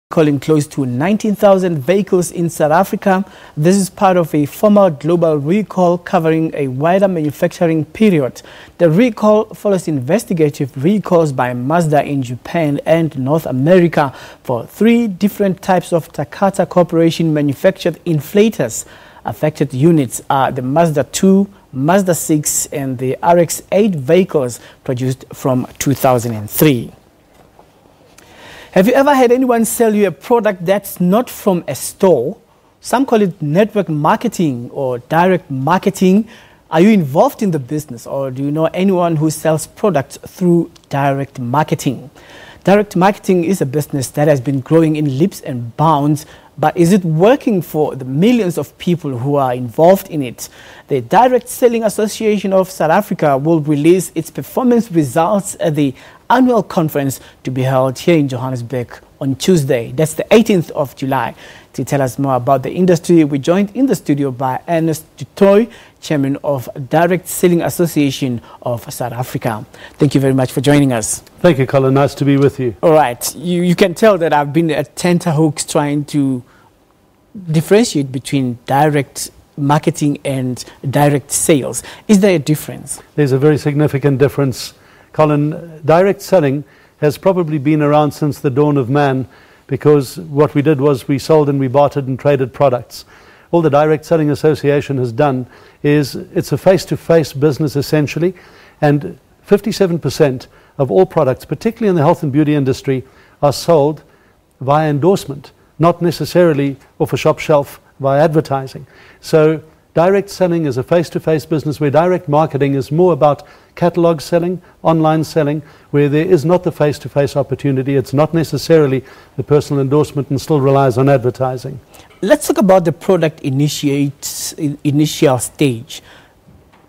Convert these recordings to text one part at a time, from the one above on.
Calling close to 19,000 vehicles in South Africa. This is part of a formal global recall covering a wider manufacturing period. The recall follows investigative recalls by Mazda in Japan and North America for 3 different types of Takata Corporation manufactured inflators. Affected units are the Mazda 2, Mazda 6 and the RX-8 vehicles produced from 2003. Have you ever had anyone sell you a product that's not from a store? Some call it network marketing or direct marketing. Are you involved in the business, or do you know anyone who sells products through direct marketing? Direct marketing is a business that has been growing in leaps and bounds, but is it working for the millions of people who are involved in it? The Direct Selling Association of South Africa will release its performance results at the annual conference to be held here in Johannesburg on Tuesday. That's the 18th of July. To tell us more about the industry, we joined in the studio by Ernest du Toit, Chairman of Direct Selling Association of South Africa. Thank you very much for joining us. Thank you, Colin. Nice to be with you. All right. You can tell that I've been at tenterhooks trying to differentiate between direct marketing and direct sales. Is there a difference? There's a very significant difference, Colin. Direct selling has probably been around since the dawn of man, because what we did was we sold and we bartered and traded products. All the Direct Selling Association has done is it's a face-to-face business essentially, and 57% of all products, particularly in the health and beauty industry, are sold via endorsement, not necessarily off a shop shelf via advertising. So direct selling is a face-to-face business, where direct marketing is more about catalog selling, online selling, where there is not the face-to-face opportunity. It's not necessarily the personal endorsement and still relies on advertising. Let's talk about the product initial stage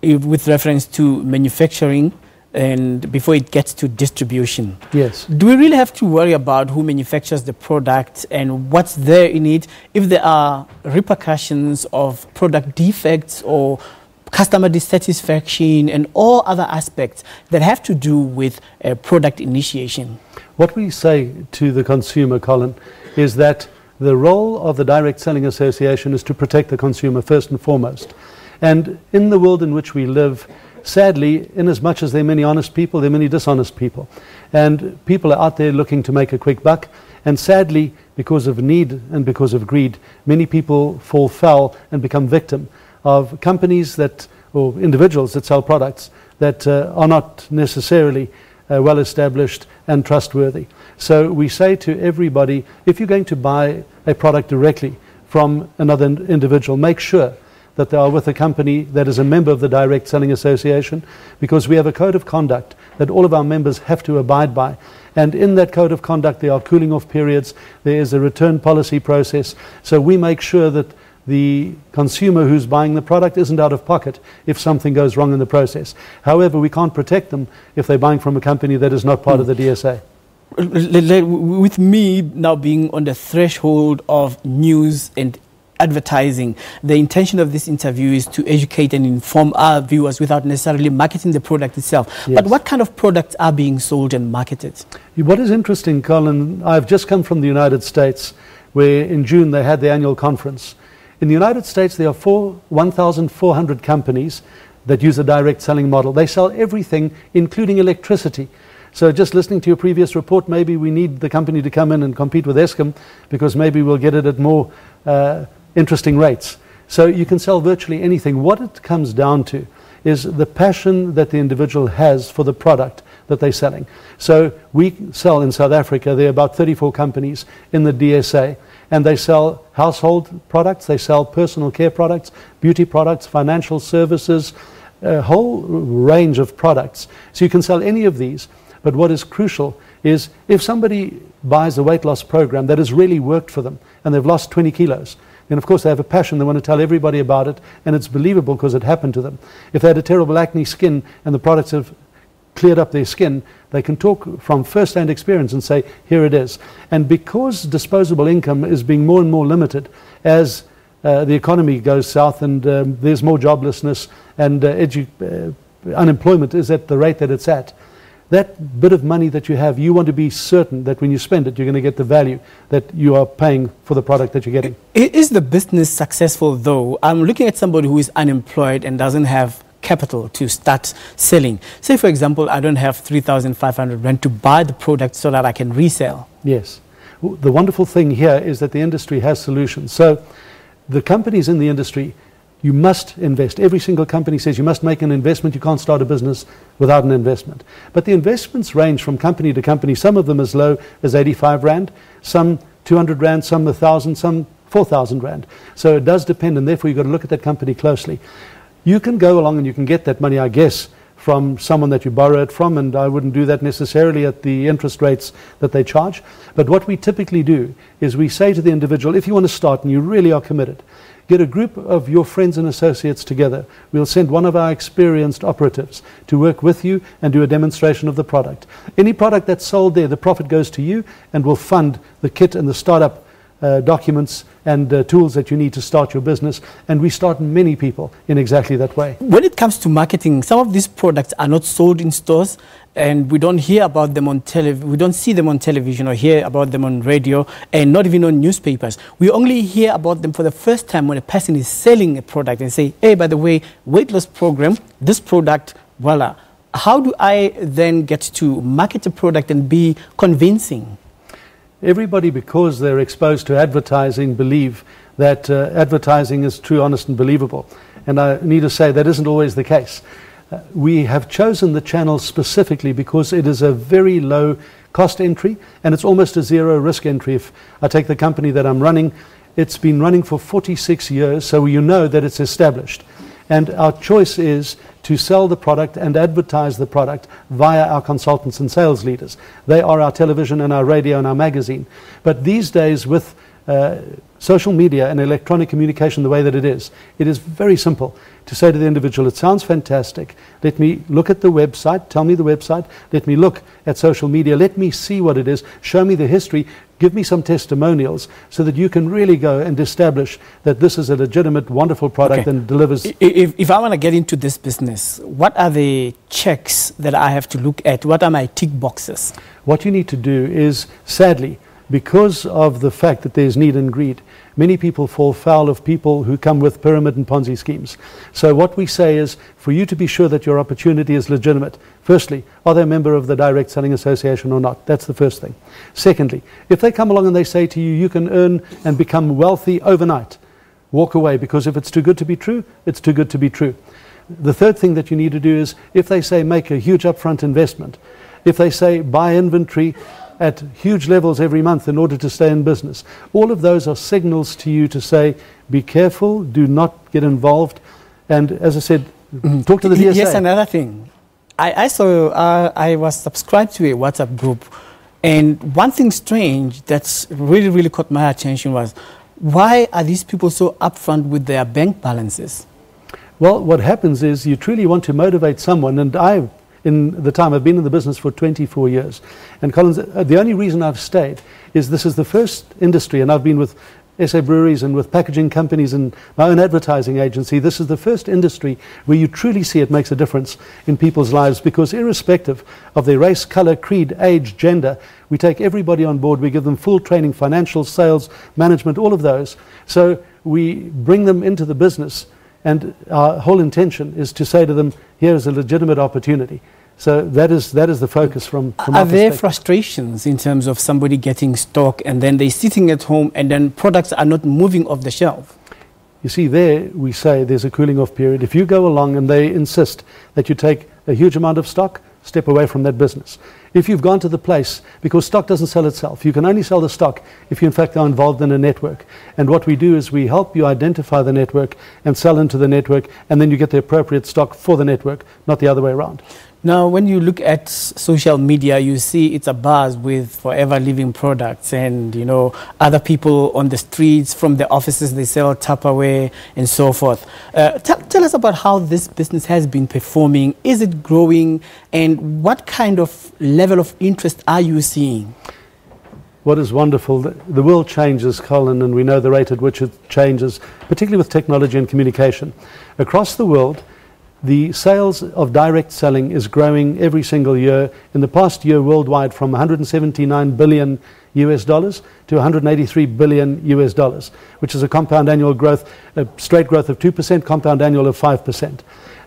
with reference to manufacturing and before it gets to distribution. Yes. Do we really have to worry about who manufactures the product and what's there in it, if there are repercussions of product defects or customer dissatisfaction and all other aspects that have to do with product initiation? What we say to the consumer, Colin, is that the role of the Direct Selling Association is to protect the consumer first and foremost. And in the world in which we live, sadly, in as much as there are many honest people, there are many dishonest people. And people are out there looking to make a quick buck. And sadly, because of need and because of greed, many people fall foul and become victim of companies that, or individuals that sell products that are not necessarily well established and trustworthy. So we say to everybody, if you're going to buy a product directly from another individual, make sure that they are with a company that is a member of the Direct Selling Association, because we have a code of conduct that all of our members have to abide by. And in that code of conduct, there are cooling off periods, there is a return policy process. So we make sure that the consumer who's buying the product isn't out of pocket if something goes wrong in the process. However, we can't protect them if they're buying from a company that is not part of the DSA. With me now being on the threshold of news and advertising, the intention of this interview is to educate and inform our viewers without necessarily marketing the product itself. Yes. But what kind of products are being sold and marketed? What is interesting, Colin, I've just come from the United States, where in June they had the annual conference. In the United States, there are 1,400 companies that use a direct selling model. They sell everything, including electricity. So just listening to your previous report, maybe we need the company to come in and compete with Eskom, because maybe we'll get it at more interesting rates. So you can sell virtually anything. What it comes down to is the passion that the individual has for the product that they're selling. So we sell in South Africa, there are about 34 companies in the DSA, and they sell household products, they sell personal care products, beauty products, financial services, a whole range of products. So you can sell any of these, but what is crucial is if somebody buys a weight loss program that has really worked for them and they've lost 20 kilos, and of course they have a passion, they want to tell everybody about it, and it's believable because it happened to them. If they had a terrible acne skin and the products have cleared up their skin, they can talk from first-hand experience and say, here it is. And because disposable income is being more and more limited as the economy goes south and there's more joblessness and unemployment is at the rate that it's at, that bit of money that you have, you want to be certain that when you spend it, you're going to get the value that you are paying for the product that you're getting. Is the business successful, though? I'm looking at somebody who is unemployed and doesn't have capital to start selling. Say, for example, I don't have 3,500 rand to buy the product so that I can resell. Yes. The wonderful thing here is that the industry has solutions. So the companies in the industry, you must invest. Every single company says you must make an investment. You can't start a business without an investment. But the investments range from company to company. Some of them as low as 85 Rand, some 200 Rand, some 1,000, some 4,000 Rand. So it does depend, and therefore you've got to look at that company closely. You can go along and you can get that money, I guess, from someone that you borrow it from, and I wouldn't do that necessarily at the interest rates that they charge. But what we typically do is we say to the individual, if you want to start and you really are committed, get a group of your friends and associates together. We'll send one of our experienced operatives to work with you and do a demonstration of the product. Any product that's sold there, the profit goes to you and will fund the kit and the startup documents and tools that you need to start your business, and we start many people in exactly that way. When it comes to marketing, some of these products are not sold in stores, and we don't hear about them on television. We don't see them on television or hear about them on radio, and not even on newspapers. We only hear about them for the first time when a person is selling a product and say, hey, by the way, weight loss program, this product, voila. How do I then get to market a product and be convincing? Everybody, because they're exposed to advertising, believe that advertising is true, honest, and believable. And I need to say that isn't always the case. We have chosen the channel specifically because it is a very low cost entry, and it's almost a zero risk entry. If I take the company that I'm running, it's been running for 46 years, so you know that it's established. And our choice is to sell the product and advertise the product via our consultants and sales leaders. They are our television and our radio and our magazine. But these days, with social media and electronic communication the way that it is very simple to say to the individual, it sounds fantastic. Let me look at the website, tell me the website, let me look at social media, let me see what it is, show me the history, give me some testimonials so that you can really go and establish that this is a legitimate, wonderful product and delivers. If I want to get into this business, what are the checks that I have to look at? What are my tick boxes? What you need to do is, sadly, because of the fact that there's need and greed, many people fall foul of people who come with pyramid and Ponzi schemes. So what we say is, for you to be sure that your opportunity is legitimate, firstly, are they a member of the Direct Selling Association or not? That's the first thing. Secondly, if they come along and they say to you, you can earn and become wealthy overnight, walk away, because if it's too good to be true, it's too good to be true. The third thing that you need to do is, if they say make a huge upfront investment, if they say buy inventory at huge levels every month in order to stay in business, all of those are signals to you to say, be careful, do not get involved. And as I said, talk to the DSA. Yes, another thing. I was subscribed to a WhatsApp group, and one thing strange that's really, really caught my attention was, why are these people so upfront with their bank balances? Well, what happens is you truly want to motivate someone, and in the time I've been in the business for 24 years. And Collins, the only reason I've stayed is this is the first industry, and I've been with SA Breweries and with packaging companies and my own advertising agency. This is the first industry where you truly see it makes a difference in people's lives, because irrespective of their race, color, creed, age, gender, we take everybody on board. We give them full training, financial, sales, management, all of those. So we bring them into the business, and our whole intention is to say to them, here is a legitimate opportunity. So that is the focus from Are there frustrations in terms of somebody getting stock and then they're sitting at home and then products are not moving off the shelf? You see, there we say there's a cooling off period. If you go along and they insist that you take a huge amount of stock, step away from that business. If you've gone to the place, because stock doesn't sell itself, you can only sell the stock if you in fact are involved in a network. And what we do is we help you identify the network and sell into the network, and then you get the appropriate stock for the network, not the other way around. Now, when you look at social media, you see it's a buzz with forever living products, and other people on the streets, from the offices, they sell Tupperware and so forth. Tell us about how this business has been performing. Is it growing, and what kind of level of interest are you seeing? What is wonderful, the world changes, Colin, and we know the rate at which it changes, particularly with technology and communication. Across the world, The sales of direct selling is growing every single year. In the past year worldwide, from 179 billion US dollars to 183 billion US dollars, which is a compound annual growth, a straight growth of 2%, compound annual of 5%.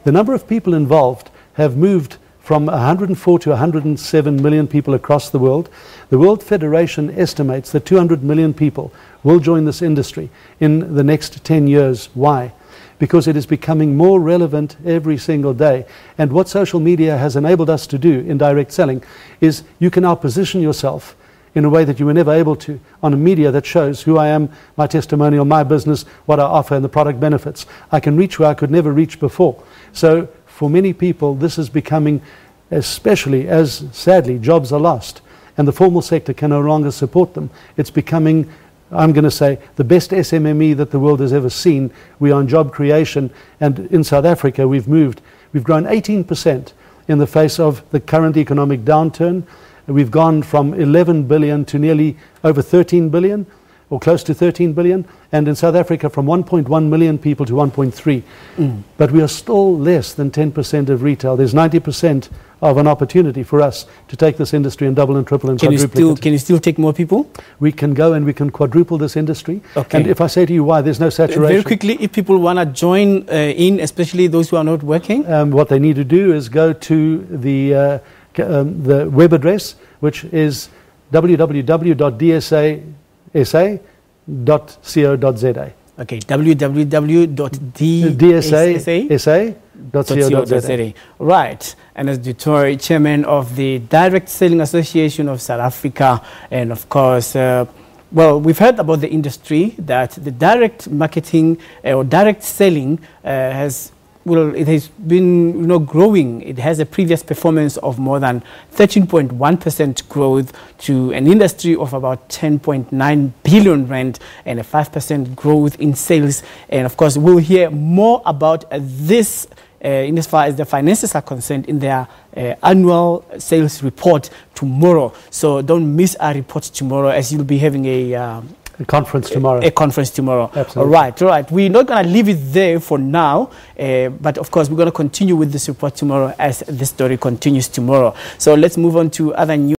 The number of people involved have moved from 104 to 107 million people across the world. The World Federation estimates that 200 million people will join this industry in the next 10 years. Why? Because it is becoming more relevant every single day. And what social media has enabled us to do in direct selling is you can now position yourself in a way that you were never able to on a media that shows who I am, my testimonial, my business, what I offer, and the product benefits. I can reach where I could never reach before. So for many people, this is becoming, especially as sadly jobs are lost and the formal sector can no longer support them, it's becoming, I'm going to say, the best SMME that the world has ever seen. We are on job creation, and in South Africa we've grown 18% in the face of the current economic downturn. We've gone from 11 billion to nearly over 13 billion, or close to 13 billion, and in South Africa from 1.1 million people to 1.3. But we are still less than 10% of retail. There's 90% of an opportunity for us to take this industry and double and triple and quadruple it. Can you still take more people? We can go and we can quadruple this industry. Okay. And if I say to you why, there's no saturation. Very quickly, if people want to join in, especially those who are not working? What they need to do is go to the web address, which is www.dsasa.co.za. Okay, www.dsasa.co.za. Right. Ernest du Toit, chairman of the Direct Selling Association of South Africa. And of course, well, we've heard about the industry that the direct marketing or direct selling it has been growing. It has a previous performance of more than 13.1% growth to an industry of about 10.9 billion rand and a 5% growth in sales. And of course, we'll hear more about this in as far as the finances are concerned in their annual sales report tomorrow. So don't miss our report tomorrow, as you'll be having a conference tomorrow. A conference tomorrow. Absolutely. All right. We're not going to leave it there for now, but of course we're going to continue with this report tomorrow as the story continues tomorrow. So let's move on to other news.